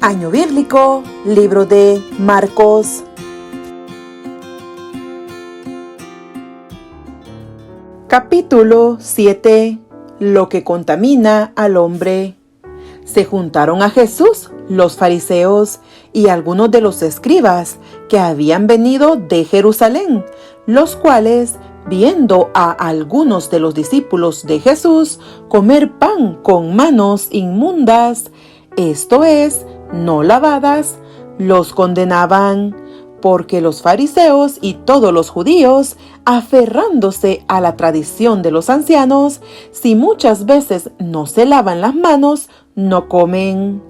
Año Bíblico, libro de Marcos. Capítulo 7. Lo que contamina al hombre. Se juntaron a Jesús los fariseos y algunos de los escribas que habían venido de Jerusalén, los cuales, viendo a algunos de los discípulos de Jesús comer pan con manos inmundas, esto es, no lavadas, los condenaban, porque los fariseos y todos los judíos, aferrándose a la tradición de los ancianos, si muchas veces no se lavan las manos, no comen.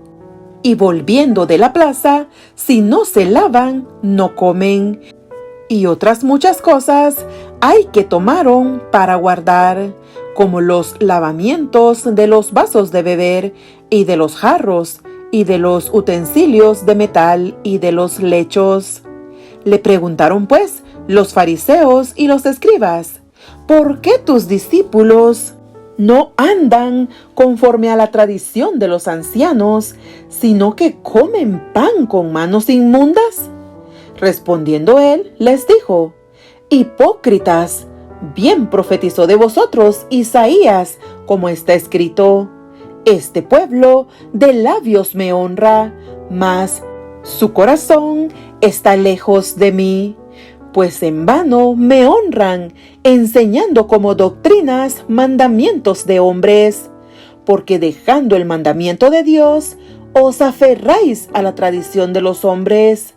Y volviendo de la plaza, si no se lavan, no comen. Y otras muchas cosas hay que tomaron para guardar, como los lavamientos de los vasos de beber y de los jarros y de los utensilios de metal y de los lechos. Le preguntaron pues los fariseos y los escribas: ¿por qué tus discípulos no andan conforme a la tradición de los ancianos, sino que comen pan con manos inmundas? Respondiendo él, les dijo: hipócritas, bien profetizó de vosotros Isaías, como está escrito: este pueblo de labios me honra, mas su corazón está lejos de mí, pues en vano me honran, enseñando como doctrinas mandamientos de hombres, porque dejando el mandamiento de Dios, os aferráis a la tradición de los hombres,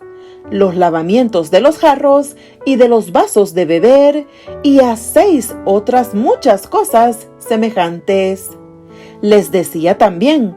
los lavamientos de los jarros y de los vasos de beber, y hacéis otras muchas cosas semejantes. Les decía también: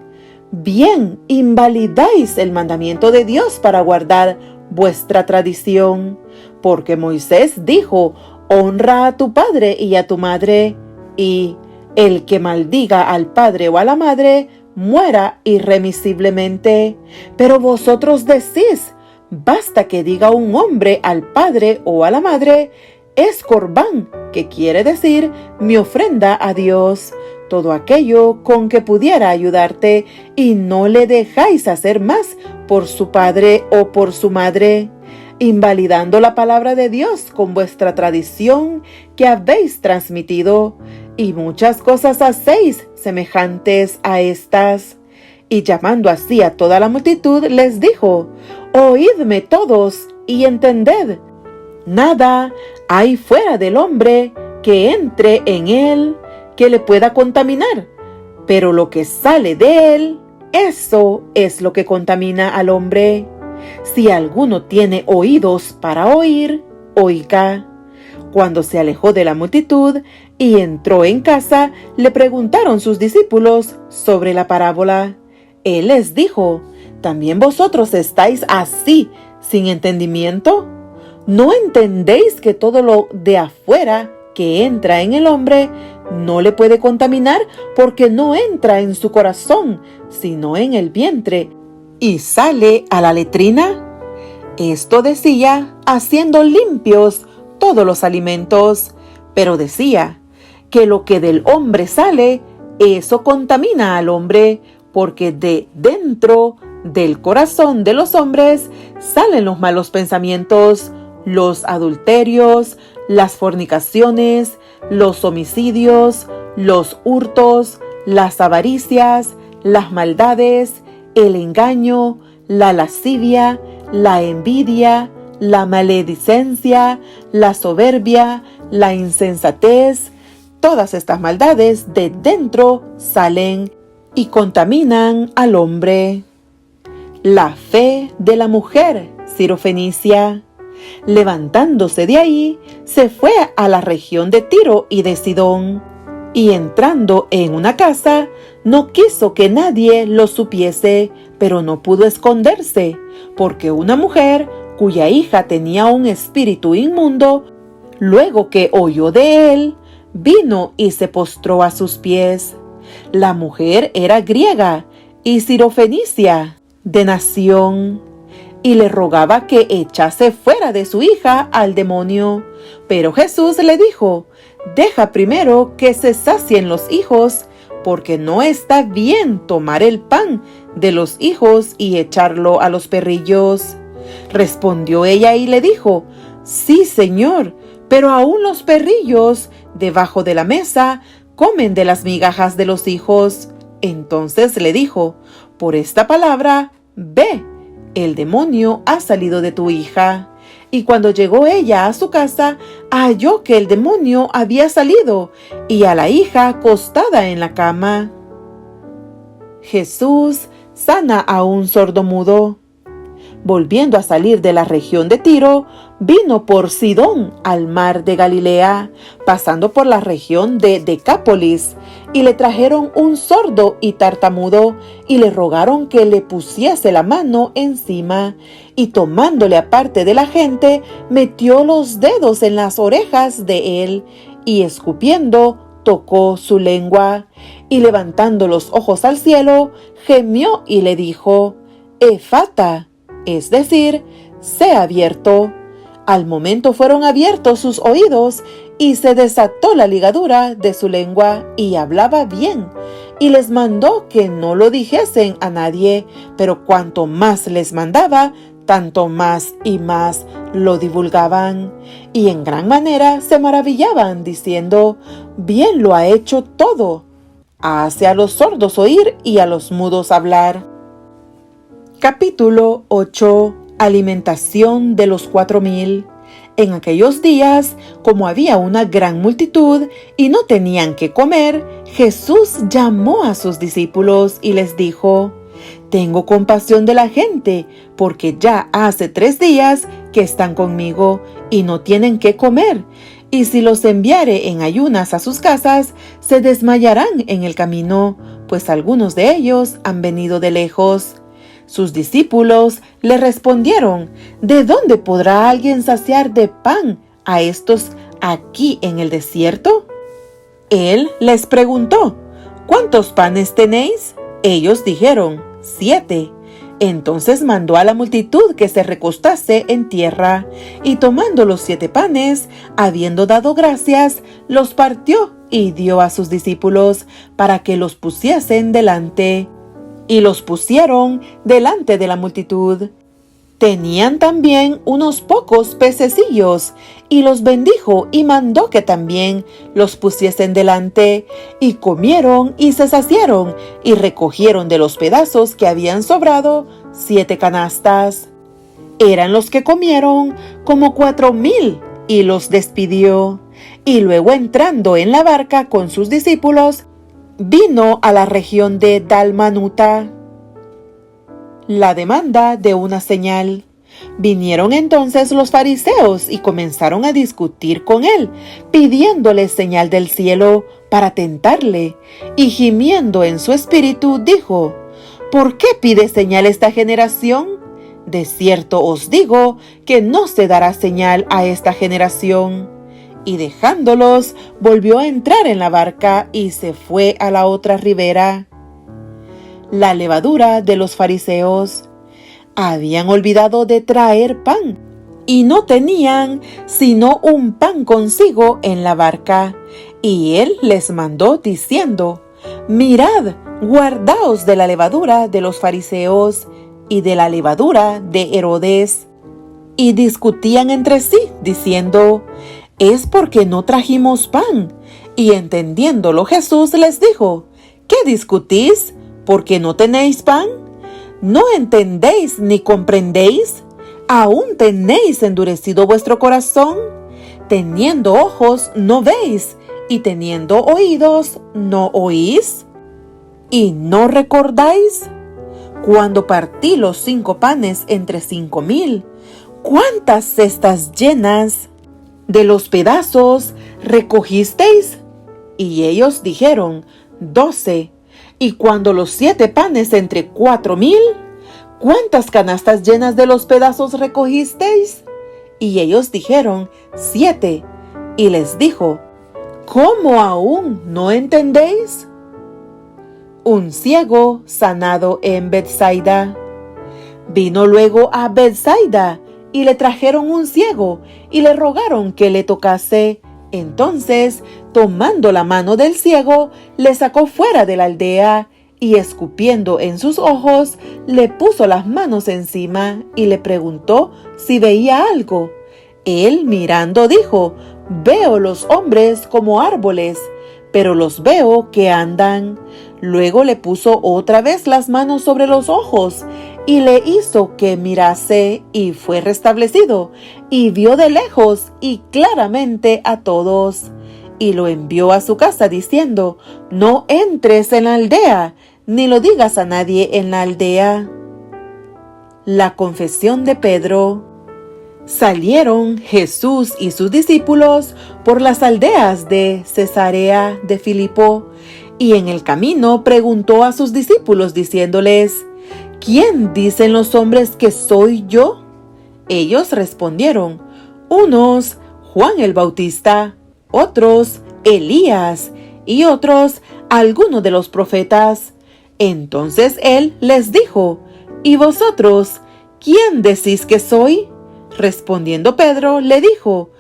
bien invalidáis el mandamiento de Dios para guardar vuestra tradición, porque Moisés dijo: honra a tu padre y a tu madre, y el que maldiga al padre o a la madre muera irremisiblemente. Pero vosotros decís: basta que diga un hombre al padre o a la madre, es corbán, que quiere decir mi ofrenda a Dios, todo aquello con que pudiera ayudarte, y no le dejáis hacer más por su padre o por su madre, invalidando la palabra de Dios con vuestra tradición que habéis transmitido, y muchas cosas hacéis semejantes a estas. Y llamando así a toda la multitud, les dijo: oídme todos y entended. Nada hay fuera del hombre que entre en él que le pueda contaminar, pero lo que sale de él, eso es lo que contamina al hombre. Si alguno tiene oídos para oír, oiga. Cuando se alejó de la multitud y entró en casa, le preguntaron sus discípulos sobre la parábola. Él les dijo: ¿también vosotros estáis así, sin entendimiento? ¿No entendéis que todo lo de afuera que entra en el hombre no le puede contaminar, porque no entra en su corazón, sino en el vientre, y sale a la letrina? Esto decía haciendo limpios todos los alimentos, pero decía que lo que del hombre sale, eso contamina al hombre, porque de dentro del corazón de los hombres salen los malos pensamientos, los adulterios, las fornicaciones, los homicidios, los hurtos, las avaricias, las maldades, el engaño, la lascivia, la envidia, la maledicencia, la soberbia, la insensatez. Todas estas maldades de dentro salen y contaminan al hombre. La fe de la mujer sirofenicia. Levantándose de ahí, se fue a la región de Tiro y de Sidón, y entrando en una casa, no quiso que nadie lo supiese, pero no pudo esconderse, porque una mujer cuya hija tenía un espíritu inmundo, luego que oyó de él, vino y se postró a sus pies. La mujer era griega y sirofenicia de nación, y le rogaba que echase fuera de su hija al demonio. Pero Jesús le dijo: deja primero que se sacien los hijos, porque no está bien tomar el pan de los hijos y echarlo a los perrillos. Respondió ella y le dijo: Sí, Señor, pero aún los perrillos debajo de la mesa comen de las migajas de los hijos. Entonces le dijo: Por esta palabra, ve, el demonio ha salido de tu hija. Y cuando llegó ella a su casa, halló que el demonio había salido y a la hija acostada en la cama. Jesús sana a un sordomudo. Volviendo a salir de la región de Tiro, vino por Sidón al mar de Galilea, pasando por la región de Decápolis, y le trajeron un sordo y tartamudo, y le rogaron que le pusiese la mano encima, y tomándole aparte de la gente, metió los dedos en las orejas de él, y escupiendo, tocó su lengua, y levantando los ojos al cielo, gemió y le dijo: Efata, es decir, sea abierto. Al momento fueron abiertos sus oídos y se desató la ligadura de su lengua y hablaba bien. Y les mandó que no lo dijesen a nadie, pero cuanto más les mandaba, tanto más y más lo divulgaban. Y en gran manera se maravillaban, diciendo: Bien lo ha hecho todo. Hace a los sordos oír y a los mudos hablar. Capítulo 8. Alimentación de los 4,000. En aquellos días, como había una gran multitud y no tenían qué comer, Jesús llamó a sus discípulos y les dijo: Tengo compasión de la gente, porque ya hace 3 días que están conmigo y no tienen qué comer. Y si los enviare en ayunas a sus casas, se desmayarán en el camino, pues algunos de ellos han venido de lejos. Sus discípulos le respondieron: ¿De dónde podrá alguien saciar de pan a estos aquí en el desierto? Él les preguntó: ¿Cuántos panes tenéis? Ellos dijeron: 7. Entonces mandó a la multitud que se recostase en tierra, y tomando los 7 panes, habiendo dado gracias, los partió y dio a sus discípulos para que los pusiesen delante. Y los pusieron delante de la multitud. Tenían también unos pocos pececillos, y los bendijo y mandó que también los pusiesen delante, y comieron y se saciaron, y recogieron de los pedazos que habían sobrado 7 canastas. Eran los que comieron como 4,000, y los despidió. Y luego, entrando en la barca con sus discípulos, vino a la región de Dalmanuta. La demanda de una señal. Vinieron entonces los fariseos y comenzaron a discutir con él, pidiéndole señal del cielo para tentarle. Y gimiendo en su espíritu dijo: ¿Por qué pide señal esta generación? De cierto os digo que no se dará señal a esta generación. Y dejándolos, volvió a entrar en la barca y se fue a la otra ribera. La levadura de los fariseos. Habían olvidado de traer pan, y no tenían sino un pan consigo en la barca. Y él les mandó diciendo: Mirad, guardaos de la levadura de los fariseos y de la levadura de Herodes. Y discutían entre sí, diciendo: Es porque no trajimos pan. Y entendiéndolo, Jesús les dijo: ¿Qué discutís? ¿Porque no tenéis pan? ¿No entendéis ni comprendéis? ¿Aún tenéis endurecido vuestro corazón? Teniendo ojos, no veis, y teniendo oídos, no oís. ¿Y no recordáis? Cuando partí los 5 panes entre 5,000, ¿cuántas cestas llenas de los pedazos recogisteis? Y ellos dijeron: 12. Y cuando los 7 panes entre 4,000, ¿cuántas canastas llenas de los pedazos recogisteis? Y ellos dijeron: 7. Y les dijo: ¿Cómo aún no entendéis? Un ciego sanado en Betsaida. Vino luego a Betsaida, y le trajeron un ciego, y le rogaron que le tocase, Entonces, tomando la mano del ciego, le sacó fuera de la aldea y escupiendo en sus ojos, le puso las manos encima y le preguntó si veía algo. Él, mirando, dijo: «Veo los hombres como árboles, pero los veo que andan». Luego le puso otra vez las manos sobre los ojos y le hizo que mirase, y fue restablecido, y vio de lejos y claramente a todos. Y lo envió a su casa diciendo: «No entres en la aldea, ni lo digas a nadie en la aldea». La confesión de Pedro. Salieron Jesús y sus discípulos por las aldeas de Cesarea de Filipo, y en el camino preguntó a sus discípulos diciéndoles: «¿Quién dicen los hombres que soy yo?». Ellos respondieron: «Unos, Juan el Bautista; otros, Elías; y otros, alguno de los profetas». Entonces él les dijo: «¿Y vosotros, quién decís que soy?». Respondiendo Pedro, le dijo: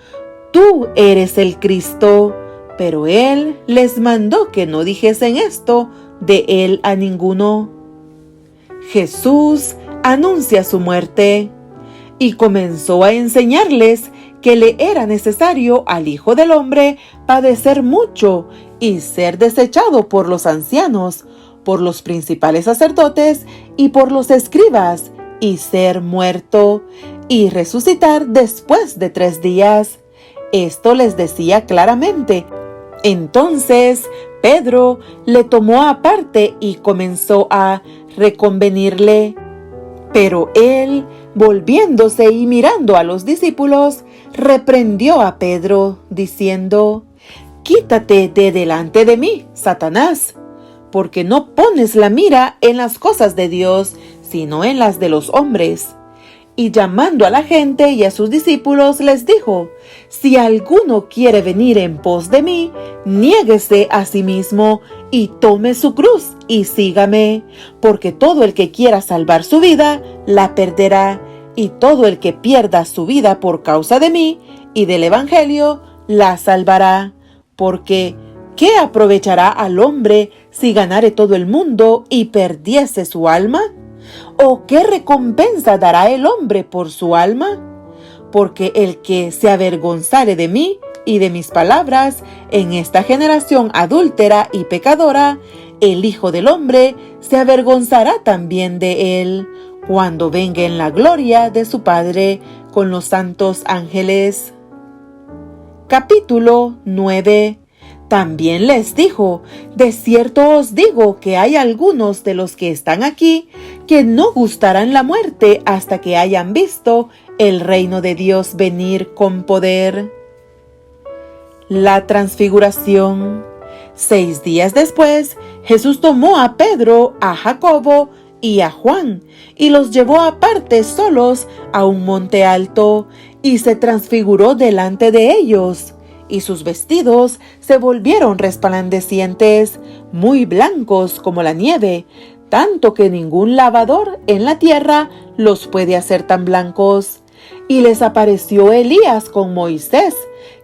«Tú eres el Cristo». Pero él les mandó que no dijesen esto de él a ninguno. Jesús anuncia su muerte y comenzó a enseñarles que le era necesario al Hijo del Hombre padecer mucho y ser desechado por los ancianos, por los principales sacerdotes y por los escribas, y ser muerto y resucitar después de 3 días. Esto les decía claramente. Entonces Pedro le tomó aparte y comenzó a reconvenirle. Pero él, volviéndose y mirando a los discípulos, reprendió a Pedro, diciendo: «Quítate de delante de mí, Satanás, porque no pones la mira en las cosas de Dios, sino en las de los hombres». Y llamando a la gente y a sus discípulos, les dijo: «Si alguno quiere venir en pos de mí, niéguese a sí mismo y tome su cruz y sígame, porque todo el que quiera salvar su vida, la perderá, y todo el que pierda su vida por causa de mí y del Evangelio, la salvará. Porque ¿qué aprovechará al hombre si ganare todo el mundo y perdiese su alma? ¿O qué recompensa dará el hombre por su alma? Porque el que se avergonzare de mí y de mis palabras en esta generación adúltera y pecadora, el Hijo del Hombre se avergonzará también de él, cuando venga en la gloria de su Padre con los santos ángeles». Capítulo 9. También les dijo: «De cierto os digo que hay algunos de los que están aquí que no gustarán la muerte hasta que hayan visto el reino de Dios venir con poder». La transfiguración. 6 días después, Jesús tomó a Pedro, a Jacobo y a Juan, y los llevó aparte solos a un monte alto, y se transfiguró delante de ellos. Y sus vestidos se volvieron resplandecientes, muy blancos como la nieve, tanto que ningún lavador en la tierra los puede hacer tan blancos. Y les apareció Elías con Moisés,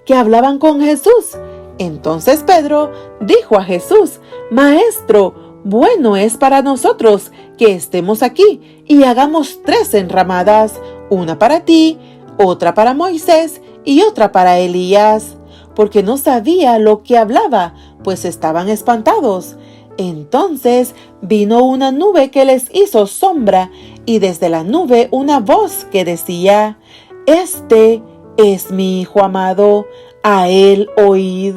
que hablaban con Jesús. Entonces Pedro dijo a Jesús: «Maestro, bueno es para nosotros que estemos aquí y hagamos 3 enramadas, una para ti, otra para Moisés y otra para Elías». Porque no sabía lo que hablaba, pues estaban espantados. Entonces vino una nube que les hizo sombra, y desde la nube una voz que decía: «Este es mi Hijo amado, a él oíd».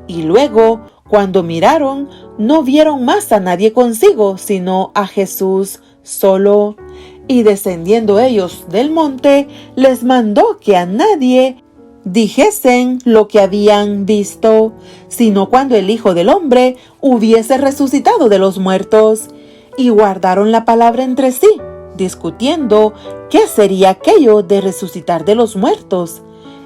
Y luego, cuando miraron, no vieron más a nadie consigo, sino a Jesús solo. Y descendiendo ellos del monte, les mandó que a nadie dijesen lo que habían visto, sino cuando el Hijo del Hombre hubiese resucitado de los muertos. Y guardaron la palabra entre sí, discutiendo qué sería aquello de resucitar de los muertos.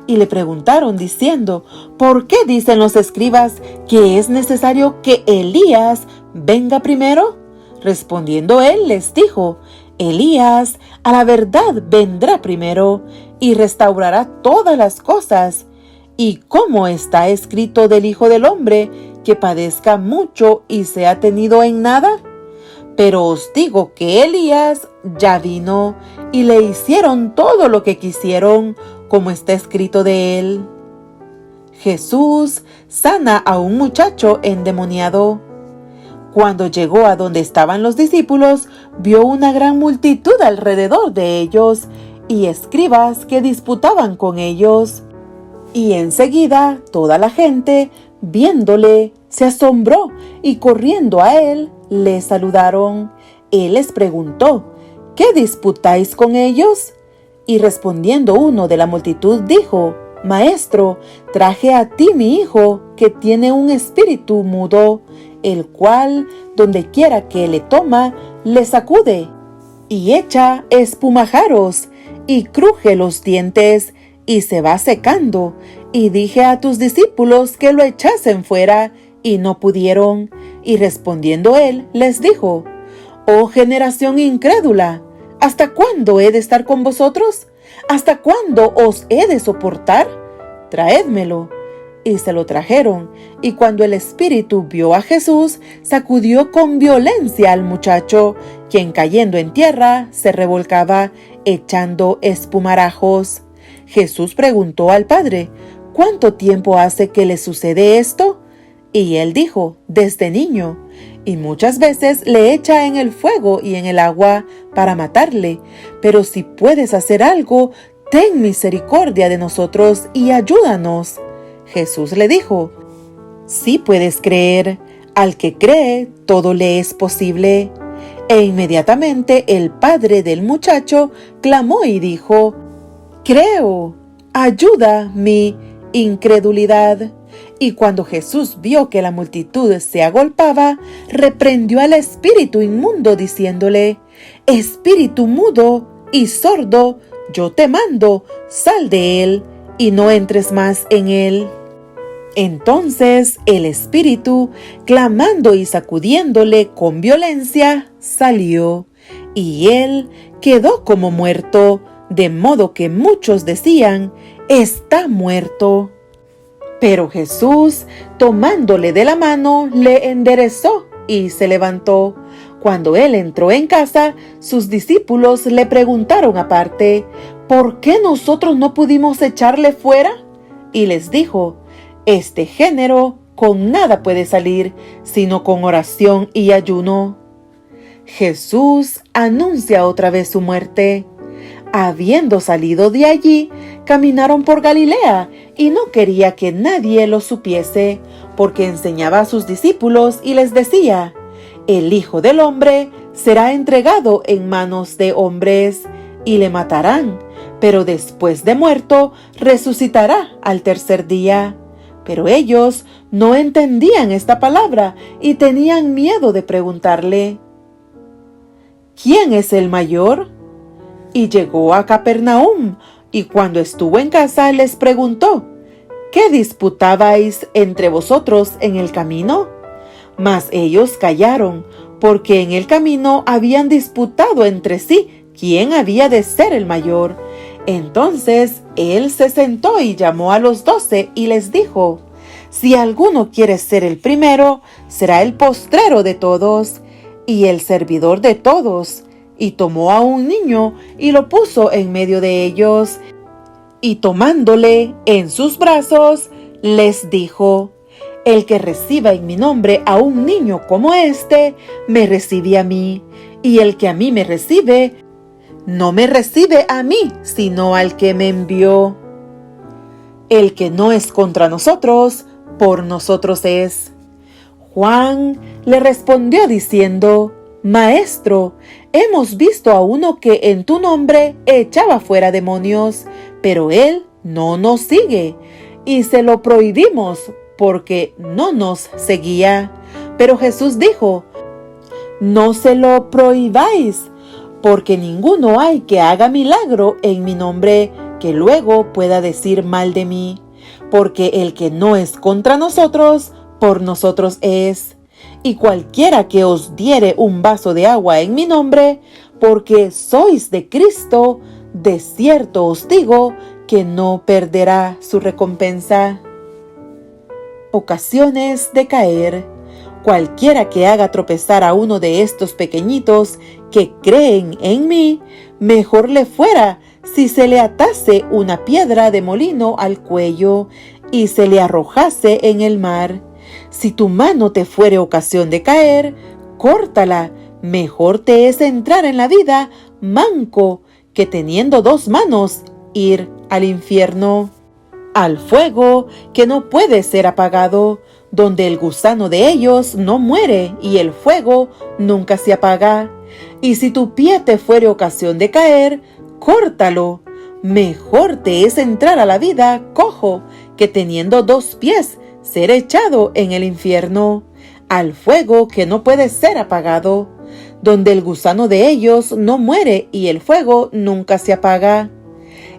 Y le preguntaron diciendo: «¿Por qué dicen los escribas que es necesario que Elías venga primero?». Respondiendo él les dijo: «Elías a la verdad vendrá primero y restaurará todas las cosas. ¿Y cómo está escrito del Hijo del Hombre, que padezca mucho y sea tenido en nada? Pero os digo que Elías ya vino y le hicieron todo lo que quisieron, como está escrito de él. Jesús sana a un muchacho endemoniado. Cuando llegó a donde estaban los discípulos, vio una gran multitud alrededor de ellos y escribas que disputaban con ellos. Y enseguida toda la gente, viéndole, se asombró y corriendo a él, le saludaron. Él les preguntó: ¿qué disputáis con ellos? Y respondiendo uno de la multitud dijo: Maestro, traje a ti mi hijo, que tiene un espíritu mudo, el cual, donde quiera que le toma, le sacude, y echa espumajaros, y cruje los dientes, y se va secando. Y dije a tus discípulos que lo echasen fuera, y no pudieron. Y respondiendo él, les dijo: Oh generación incrédula, ¿hasta cuándo he de estar con vosotros? ¿Hasta cuándo os he de soportar? Traédmelo. Y se lo trajeron. Y cuando el espíritu vio a Jesús, sacudió con violencia al muchacho, quien cayendo en tierra se revolcaba, echando espumarajos. Jesús preguntó al padre: ¿cuánto tiempo hace que le sucede esto? Y él dijo: desde niño. Y muchas veces le echa en el fuego y en el agua para matarle. Pero si puedes hacer algo, ten misericordia de nosotros y ayúdanos. Jesús le dijo: sí puedes creer, al que cree todo le es posible. E inmediatamente el padre del muchacho clamó y dijo: creo, ayuda mi incredulidad. Y cuando Jesús vio que la multitud se agolpaba, reprendió al espíritu inmundo, diciéndole: espíritu mudo y sordo, yo te mando, sal de él, y no entres más en él. Entonces el espíritu, clamando y sacudiéndole con violencia, salió, y él quedó como muerto, de modo que muchos decían: está muerto. Pero Jesús, tomándole de la mano, le enderezó y se levantó. Cuando él entró en casa, sus discípulos le preguntaron aparte: ¿por qué nosotros no pudimos echarle fuera? Y les dijo: este género con nada puede salir, sino con oración y ayuno. Jesús anuncia otra vez su muerte. Habiendo salido de allí, caminaron por Galilea, y no quería que nadie lo supiese, porque enseñaba a sus discípulos y les decía: el Hijo del Hombre será entregado en manos de hombres, y le matarán, pero después de muerto resucitará al tercer día. Pero ellos no entendían esta palabra y tenían miedo de preguntarle: ¿quién es el mayor? Y llegó a Capernaum, y cuando estuvo en casa les preguntó: ¿qué disputabais entre vosotros en el camino? Mas ellos callaron, porque en el camino habían disputado entre sí quién había de ser el mayor. Entonces él se sentó y llamó a los 12 y les dijo: si alguno quiere ser el primero, será el postrero de todos y el servidor de todos. Y tomó a un niño y lo puso en medio de ellos, y tomándole en sus brazos, les dijo: el que reciba en mi nombre a un niño como este, me recibe a mí, y el que a mí me recibe, no me recibe a mí, sino al que me envió. El que no es contra nosotros, por nosotros es. Juan le respondió diciendo: Maestro, hemos visto a uno que en tu nombre echaba fuera demonios, pero él no nos sigue, y se lo prohibimos porque no nos seguía. Pero Jesús dijo: no se lo prohibáis, porque ninguno hay que haga milagro en mi nombre que luego pueda decir mal de mí, porque el que no es contra nosotros, por nosotros es. Y cualquiera que os diere un vaso de agua en mi nombre, porque sois de Cristo, de cierto os digo que no perderá su recompensa. Ocasiones de caer. Cualquiera que haga tropezar a uno de estos pequeñitos que creen en mí, mejor le fuera si se le atase una piedra de molino al cuello y se le arrojase en el mar. Si tu mano te fuere ocasión de caer, córtala. Mejor te es entrar en la vida manco que teniendo 2 manos ir al infierno, al fuego que no puede ser apagado, donde el gusano de ellos no muere y el fuego nunca se apaga. Y si tu pie te fuere ocasión de caer, córtalo. Mejor te es entrar a la vida cojo que teniendo 2 pies ser echado en el infierno, al fuego que no puede ser apagado, donde el gusano de ellos no muere y el fuego nunca se apaga.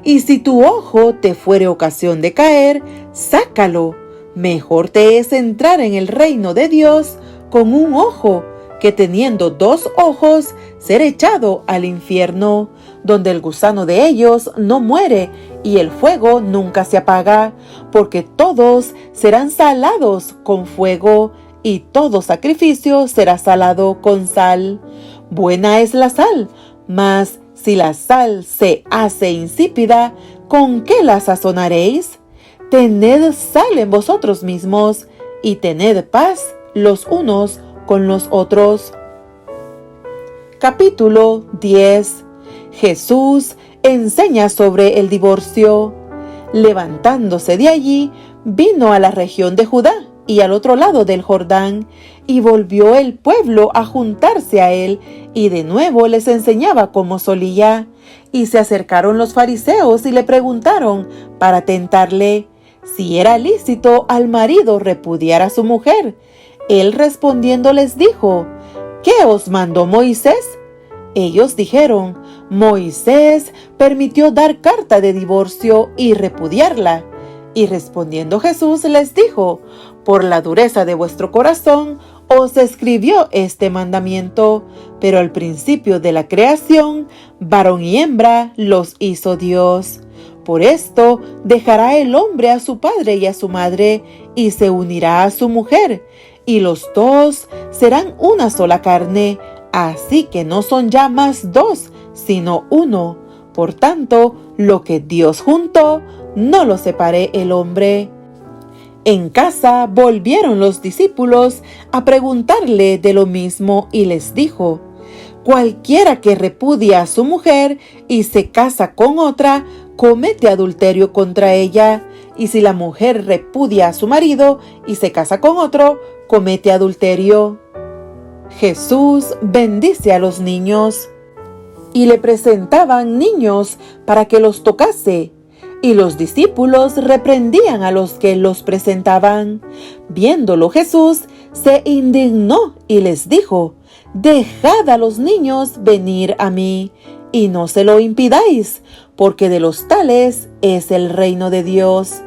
Y si tu ojo te fuere ocasión de caer, sácalo. Mejor te es entrar en el reino de Dios con un ojo, que teniendo 2 ojos ser echado al infierno, donde el gusano de ellos no muere y el fuego nunca se apaga, porque todos serán salados con fuego, y todo sacrificio será salado con sal. Buena es la sal, mas si la sal se hace insípida, ¿con qué la sazonaréis? Tened sal en vosotros mismos, y tened paz los unos con los otros. Capítulo 10. Jesús enseña sobre el divorcio. Levantándose de allí, vino a la región de Judá y al otro lado del Jordán, y volvió el pueblo a juntarse a él, y de nuevo les enseñaba como solía. Y se acercaron los fariseos y le preguntaron para tentarle si era lícito al marido repudiar a su mujer. Él respondiendo les dijo: ¿Qué os mandó Moisés? Ellos dijeron: Moisés permitió dar carta de divorcio y repudiarla. Y respondiendo Jesús les dijo: por la dureza de vuestro corazón os escribió este mandamiento, pero al principio de la creación, varón y hembra los hizo Dios. Por esto dejará el hombre a su padre y a su madre, y se unirá a su mujer, y los 2 serán una sola carne. Así que no son ya más 2, sino 1. Por tanto, lo que Dios juntó, no lo separe el hombre. En casa volvieron los discípulos a preguntarle de lo mismo, y les dijo: cualquiera que repudia a su mujer y se casa con otra, comete adulterio contra ella. Y si la mujer repudia a su marido y se casa con otro, comete adulterio. Jesús bendice a los niños. Y le presentaban niños para que los tocase. Y los discípulos reprendían a los que los presentaban. Viéndolo Jesús, se indignó y les dijo: dejad a los niños venir a mí, y no se lo impidáis, porque de los tales es el reino de Dios.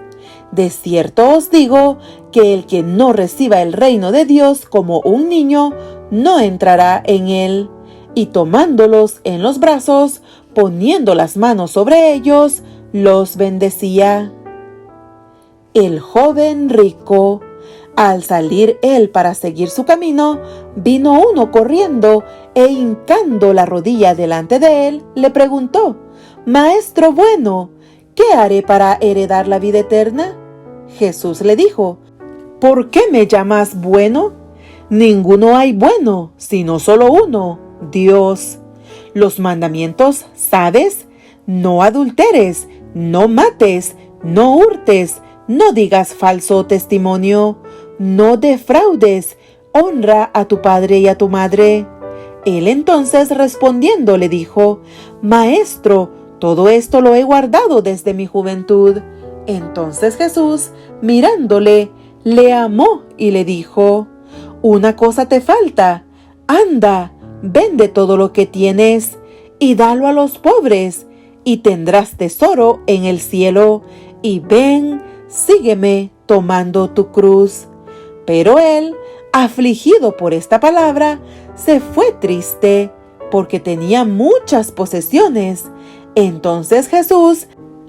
De cierto os digo que el que no reciba el reino de Dios como un niño, no entrará en él. Y tomándolos en los brazos, poniendo las manos sobre ellos, los bendecía. El joven rico. Al salir él para seguir su camino, vino uno corriendo e hincando la rodilla delante de él, le preguntó: Maestro bueno, ¿qué haré para heredar la vida eterna? Jesús le dijo: ¿por qué me llamas bueno? Ninguno hay bueno, sino solo uno, Dios. Los mandamientos, ¿sabes? No adulteres, no mates, no hurtes, no digas falso testimonio, no defraudes, honra a tu padre y a tu madre. Él entonces respondiendo le dijo: Maestro, todo esto lo he guardado desde mi juventud. Entonces Jesús, mirándole, le amó y le dijo: una cosa te falta. Anda, vende todo lo que tienes y dalo a los pobres, y tendrás tesoro en el cielo, y ven, sígueme tomando tu cruz. Pero él, afligido por esta palabra, se fue triste, porque tenía muchas posesiones. Entonces Jesús,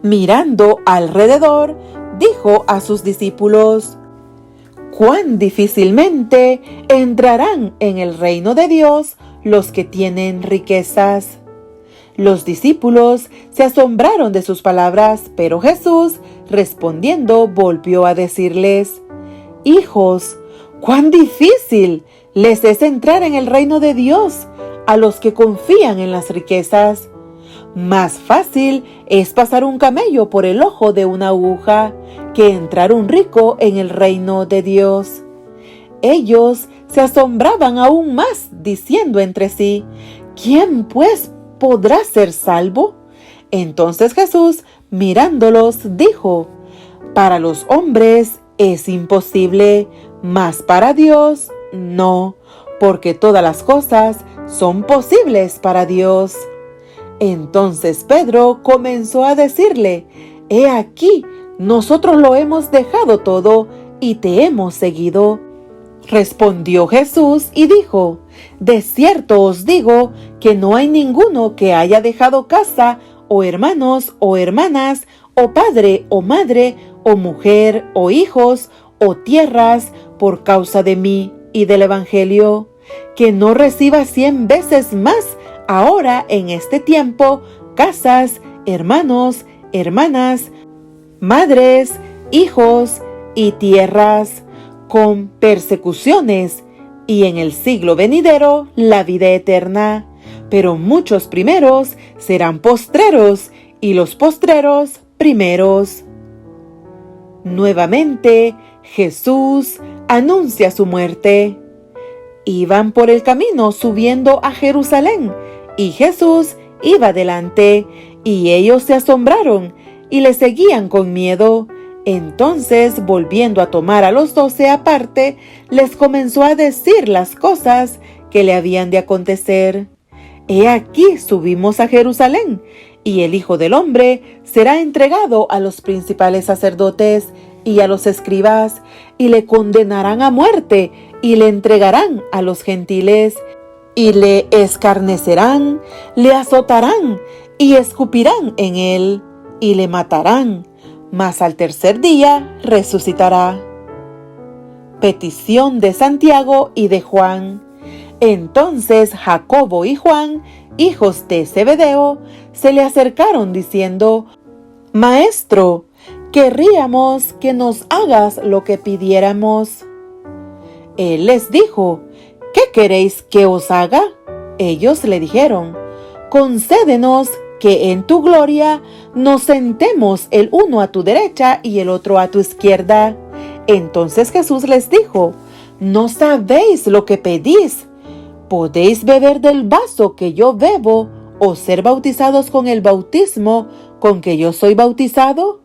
mirando alrededor, dijo a sus discípulos: «Cuán difícilmente entrarán en el reino de Dios los que tienen riquezas». Los discípulos se asombraron de sus palabras, pero Jesús, respondiendo, volvió a decirles: «Hijos, cuán difícil les es entrar en el reino de Dios a los que confían en las riquezas. Más fácil es pasar un camello por el ojo de una aguja que entrar un rico en el reino de Dios». Ellos se asombraban aún más, diciendo entre sí: «¿Quién pues podrá ser salvo?». Entonces Jesús, mirándolos, dijo: «Para los hombres es imposible, mas para Dios no, porque todas las cosas son posibles para Dios». Entonces Pedro comenzó a decirle: «He aquí, nosotros lo hemos dejado todo y te hemos seguido». Respondió Jesús y dijo: «De cierto os digo que no hay ninguno que haya dejado casa, o hermanos, o hermanas, o padre, o madre, o mujer, o hijos, o tierras, por causa de mí y del Evangelio, que no reciba 100 veces más ahora en este tiempo casas, hermanos, hermanas, madres, hijos y tierras, con persecuciones, y en el siglo venidero la vida eterna. Pero muchos primeros serán postreros, y los postreros primeros». Nuevamente Jesús anuncia su muerte. Iban por el camino subiendo a Jerusalén, y Jesús iba delante, y ellos se asombraron y le seguían con miedo. Entonces, volviendo a tomar a los 12 aparte, les comenzó a decir las cosas que le habían de acontecer. «He aquí subimos a Jerusalén, y el Hijo del Hombre será entregado a los principales sacerdotes y a los escribas, y le condenarán a muerte, y le entregarán a los gentiles, y le escarnecerán, le azotarán, y escupirán en él, y le matarán, mas al tercer día resucitará». Petición de Santiago y de Juan. Entonces Jacobo y Juan, hijos de Zebedeo, se le acercaron diciendo: «Maestro, querríamos que nos hagas lo que pidiéramos». Él les dijo: «¿Qué queréis que os haga?». Ellos le dijeron: «Concédenos que en tu gloria nos sentemos el uno a tu derecha y el otro a tu izquierda». Entonces Jesús les dijo: «¿No sabéis lo que pedís? ¿Podéis beber del vaso que yo bebo, o ser bautizados con el bautismo con que yo soy bautizado?».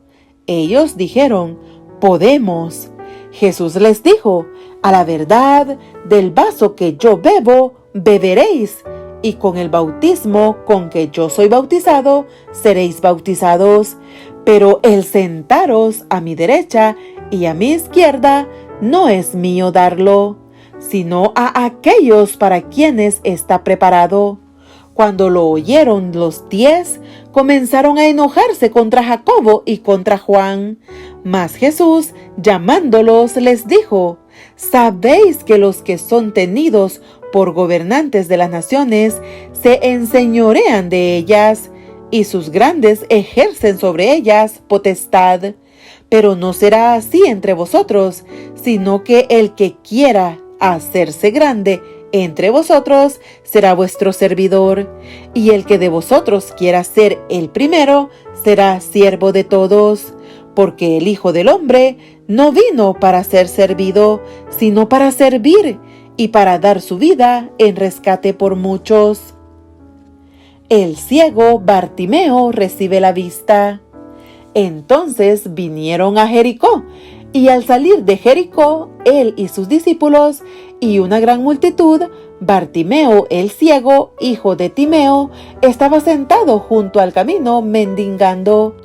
Ellos dijeron: «Podemos». Jesús les dijo: «A la verdad, del vaso que yo bebo, beberéis, y con el bautismo con que yo soy bautizado, seréis bautizados. Pero el sentaros a mi derecha y a mi izquierda no es mío darlo, sino a aquellos para quienes está preparado». Cuando lo oyeron los 10, comenzaron a enojarse contra Jacobo y contra Juan. Mas Jesús, llamándolos, les dijo: «¿Sabéis que los que son tenidos por gobernantes de las naciones se enseñorean de ellas, y sus grandes ejercen sobre ellas potestad? Pero no será así entre vosotros, sino que el que quiera hacerse grande entre vosotros será vuestro servidor, y el que de vosotros quiera ser el primero será siervo de todos. Porque el Hijo del Hombre no vino para ser servido, sino para servir, y para dar su vida en rescate por muchos». El ciego Bartimeo recibe la vista. Entonces vinieron a Jericó, y al salir de Jericó, él y sus discípulos y una gran multitud, Bartimeo el ciego, hijo de Timeo, estaba sentado junto al camino mendigando.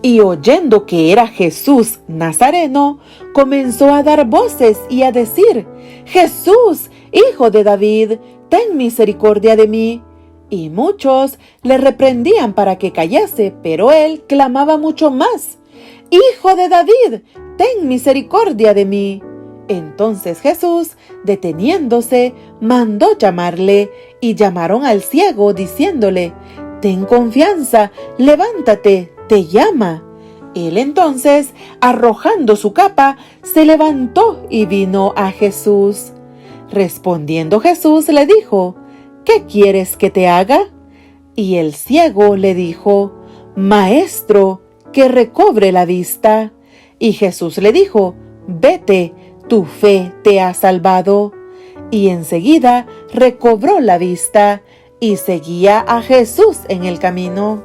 Y oyendo que era Jesús Nazareno, comenzó a dar voces y a decir: «Jesús, hijo de David, ten misericordia de mí». Y muchos le reprendían para que callase, pero él clamaba mucho más: «Hijo de David, ten misericordia de mí». Entonces Jesús, deteniéndose, mandó llamarle, y llamaron al ciego, diciéndole: «Ten confianza, levántate, te llama». Él entonces, arrojando su capa, se levantó y vino a Jesús. Respondiendo Jesús le dijo: «¿Qué quieres que te haga?». Y el ciego le dijo: «Maestro, que recobre la vista». Y Jesús le dijo: «Vete, tu fe te ha salvado». Y enseguida recobró la vista y seguía a Jesús en el camino.